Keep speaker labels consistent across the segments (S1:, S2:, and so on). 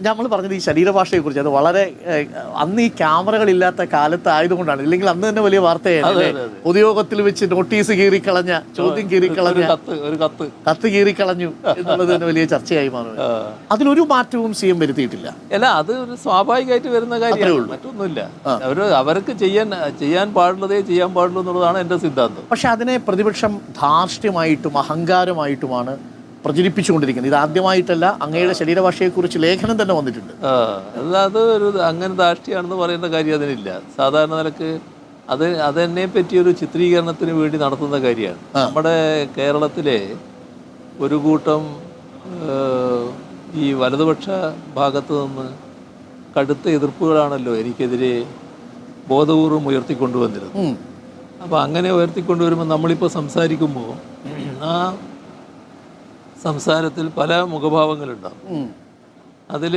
S1: നമ്മൾ പറഞ്ഞത് ഈ ശരീരഭാഷയെക്കുറിച്ച് അത് വളരെ അന്ന് ഈ ക്യാമറകളില്ലാത്ത കാലത്തായതുകൊണ്ടാണ്. ഇല്ലെങ്കിൽ അന്ന് തന്നെ വലിയ വാർത്തയായിരുന്നു. പൊതുയോഗത്തിൽ വെച്ച് നോട്ടീസ് കീറിക്കളഞ്ഞ, ചോദ്യം കീറിക്കളഞ്ഞ, കത്ത് കീറിക്കളഞ്ഞു എന്നുള്ളത് തന്നെ വലിയ ചർച്ചയായി മാറും. അതിലൊരു മാറ്റവും CM വരുത്തിയിട്ടില്ല.
S2: അല്ല, അത് ഒരു സ്വാഭാവികമായിട്ട് വരുന്ന കാര്യമാണ്, മറ്റൊന്നുമില്ല. അവർക്ക് ചെയ്യാൻ പാടുള്ളതേ ചെയ്യാൻ പാടുള്ളൂ എന്നുള്ളതാണ് എൻ്റെ സിദ്ധാന്തം.
S1: പക്ഷെ അതിനെ പ്രതിപക്ഷം ധാർഷ്ട്യമായിട്ടും അഹങ്കാരമായിട്ടുമാണ് പ്രചരിപ്പിച്ചുകൊണ്ടിരിക്കുന്നത്. ഇത് ആദ്യമായിട്ടല്ല, അങ്ങയുടെ ശരീരഭാഷയെക്കുറിച്ച് ലേഖനം തന്നെ വന്നിട്ടുണ്ട്.
S2: അല്ലാതെ അങ്ങനെ ധാർഷ്ട്യമാണെന്ന് പറയുന്ന കാര്യം അതിനില്ല. സാധാരണ നിലക്ക് അതെന്നെ പറ്റിയൊരു ചിത്രീകരണത്തിന് വേണ്ടി നടത്തുന്ന കാര്യമാണ്. നമ്മുടെ കേരളത്തിലെ ഒരു കൂട്ടം ഈ വലതുപക്ഷ ഭാഗത്ത് നിന്ന് കടുത്ത എതിർപ്പുകളാണല്ലോ എനിക്കെതിരെ ബോധപൂർവം ഉയർത്തിക്കൊണ്ടുവന്നിരുന്നത്. അപ്പോൾ അങ്ങനെ ഉയർത്തിക്കൊണ്ടുവരുമ്പോൾ നമ്മളിപ്പോൾ സംസാരിക്കുമ്പോൾ ആ സംസാരത്തിൽ പല മുഖഭാവങ്ങളുണ്ടാകും. അതിൽ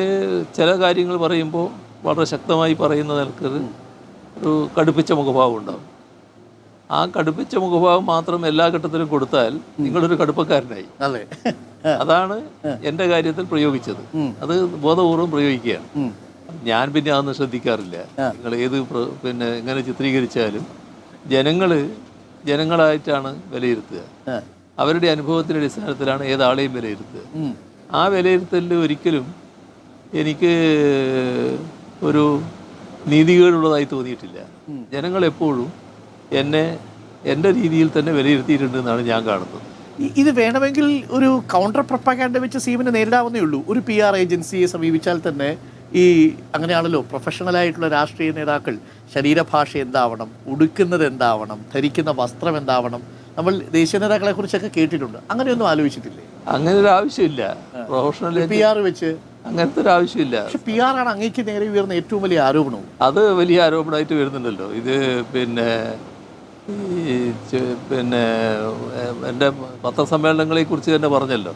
S2: ചില കാര്യങ്ങൾ പറയുമ്പോൾ വളരെ ശക്തമായി പറയുന്ന നിലക്ക് ഒരു കടുപ്പിച്ച മുഖഭാവം ഉണ്ടാകും. ആ കടുപ്പിച്ച മുഖഭാവം മാത്രം എല്ലാ ഘട്ടത്തിലും കൊടുത്താൽ നിങ്ങളൊരു കടുപ്പക്കാരനായി. അതാണ് എൻ്റെ കാര്യത്തിൽ പ്രയോഗിച്ചത്. അത് ബോധപൂർവം പ്രയോഗിക്കുകയാണ്. ഞാൻ പിന്നെ അതൊന്നും ശ്രദ്ധിക്കാറില്ല. നിങ്ങൾ ഏത് എങ്ങനെ ചിത്രീകരിച്ചാലും ജനങ്ങളായിട്ടാണ് വിലയിരുത്തുക. അവരുടെ അനുഭവത്തിൻ്റെ അടിസ്ഥാനത്തിലാണ് ഏതാളെയും വിലയിരുത്തുക. ആ വിലയിരുത്തലിൽ ഒരിക്കലും എനിക്ക് ഒരു നീതികേടുള്ളതായി തോന്നിയിട്ടില്ല. ജനങ്ങൾ എപ്പോഴും എൻ്റെ രീതിയിൽ തന്നെ വിലയിരുത്തിയിട്ടുണ്ടെന്നാണ് ഞാൻ കാണുന്നത്.
S1: ഇത് വേണമെങ്കിൽ ഒരു കൗണ്ടർ പ്രൊപ്പഗാൻഡ വെച്ച് CMന് നേരിടാവുന്നേ ഉള്ളൂ. ഒരു PR ഏജൻസിയെ സമീപിച്ചാൽ തന്നെ അങ്ങനെയാണല്ലോ പ്രൊഫഷണലായിട്ടുള്ള രാഷ്ട്രീയ നേതാക്കൾ ശരീരഭാഷ എന്താവണം, ഉടുക്കുന്നത് എന്താവണം, ധരിക്കുന്ന വസ്ത്രം എന്താവണം, നമ്മൾ ദേശീയ നേതാക്കളെ കുറിച്ചൊക്കെ കേട്ടിട്ടുണ്ട്. അങ്ങനെയൊന്നും ആലോചിച്ചിട്ടില്ലേ?
S2: അങ്ങനെ ഒരു ആവശ്യമില്ല. പ്രൊഫഷണൽ
S1: PR വെച്ച്
S2: അങ്ങനത്തെ ഒരു ആവശ്യമില്ല.
S1: പക്ഷെ PR ആണ് അങ്ങേക്ക് നേരെ ഉയർന്ന ഏറ്റവും വലിയ ആരോപണവും.
S2: അത് വലിയ ആരോപണമായിട്ട് വരുന്നുണ്ടല്ലോ. ഇത് എൻ്റെ പത്രസമ്മേളനങ്ങളെ കുറിച്ച് തന്നെ പറഞ്ഞല്ലോ.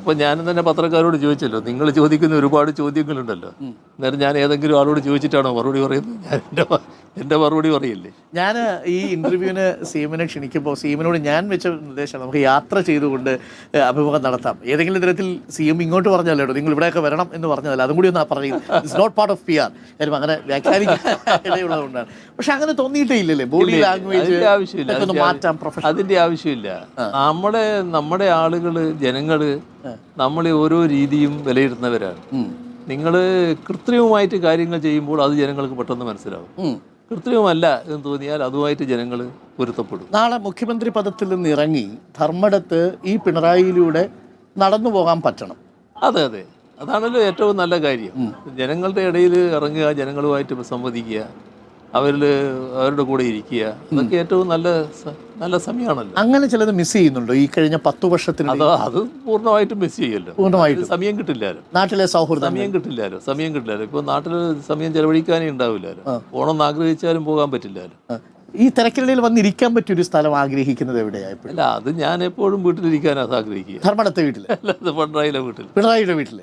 S2: അപ്പോൾ ഞാനും തന്നെ പത്രക്കാരോട് ചോദിച്ചല്ലോ, നിങ്ങൾ ചോദിക്കുന്ന ഒരുപാട് ചോദ്യങ്ങളുണ്ടല്ലോ, അന്നേരം ഞാൻ ഏതെങ്കിലും ആളോട് ചോദിച്ചിട്ടാണോ മറുപടി പറയുന്നത്? ഞാൻ എൻ്റെ മറുപടി പറയില്ലേ.
S1: ഞാൻ ഈ ഇൻ്റർവ്യൂവിന് CMനെ ക്ഷണിക്കുമ്പോൾ CMനോട് ഞാൻ വെച്ച നിർദ്ദേശം നമുക്ക് യാത്ര ചെയ്തുകൊണ്ട് അഭിമുഖം നടത്താം. ഏതെങ്കിലും തരത്തിൽ CM ഇങ്ങോട്ട് പറഞ്ഞല്ലോ, നിങ്ങൾ ഇവിടെയൊക്കെ വരണം എന്ന് പറഞ്ഞതല്ല, അതും കൂടി ഒന്ന് പറയുന്നത്. It's not part of PR. കാര്യം അങ്ങനെ വ്യാഖ്യാനിക്കാനുള്ളതുകൊണ്ടാണ്. പക്ഷെ അങ്ങനെ തോന്നിയിട്ടേ ഇല്ലല്ലേ? ബോഡി ലാംഗ്വേജ് ആവശ്യമില്ല, മാറ്റാം.
S2: അതിൻ്റെ ആവശ്യമില്ല. നമ്മുടെ ആളുകൾ, ജനങ്ങൾ നമ്മളെ ഓരോ രീതിയും വിലയിരുത്തുന്നവരാണ്. നിങ്ങൾ കൃത്രിമമായിട്ട് കാര്യങ്ങൾ ചെയ്യുമ്പോൾ അത് ജനങ്ങൾക്ക് പെട്ടെന്ന് മനസ്സിലാവും. കൃത്രിമമല്ല എന്ന് തോന്നിയാൽ അതുമായിട്ട് ജനങ്ങൾ പൊരുത്തപ്പെടും.
S1: നാളെ മുഖ്യമന്ത്രി പദത്തിൽ നിന്ന് ഇറങ്ങി ധർമ്മടത്ത് ഈ പിണറായിയിലൂടെ നടന്നു പോകാൻ പറ്റണം.
S2: അതെ, അതാണല്ലോ ഏറ്റവും നല്ല കാര്യം. ജനങ്ങളുടെ ഇടയിൽ ഇറങ്ങുക, ജനങ്ങളുമായിട്ട് സംവദിക്കുക, അവരുടെ കൂടെ ഇരിക്കുക, അതൊക്കെ ഏറ്റവും നല്ല സമയമാണല്ലോ.
S1: അങ്ങനെ ചിലത് മിസ് ചെയ്യുന്നുണ്ടോ ഈ കഴിഞ്ഞ 10 വർഷത്തിന്?
S2: അത് പൂർണ്ണമായിട്ടും മിസ് ചെയ്യല്ലോ. പൂർണ്ണമായിട്ടും സമയം കിട്ടില്ലാലോ.
S1: നാട്ടിലെ സൗഹൃദം
S2: സമയം കിട്ടില്ലാലോ. ഇപ്പോൾ നാട്ടിൽ സമയം ചെലവഴിക്കാനേ ഉണ്ടാവില്ലല്ലോ. പോകണമെന്ന് ആഗ്രഹിച്ചാലും പോകാൻ പറ്റില്ലല്ലോ.
S1: ഈ തിരക്കിനിടയിൽ വന്നിരിക്കാൻ പറ്റിയൊരു സ്ഥലം ആഗ്രഹിക്കുന്നത് എവിടെയായപ്പോൾ?
S2: അല്ല, അത് ഞാൻ എപ്പോഴും വീട്ടിലിരിക്കാനാണ് ആഗ്രഹിക്കുക.
S1: ധർമ്മടത്തെ വീട്ടിൽ?
S2: അല്ലാതെ
S1: പിണറായിയുടെ വീട്ടിൽ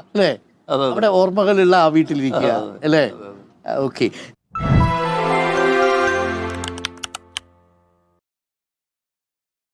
S1: അല്ലേ? അവിടെ ഓർമ്മകളുള്ള ആ വീട്ടിലിരിക്കുക അല്ലേ? ഓക്കെ.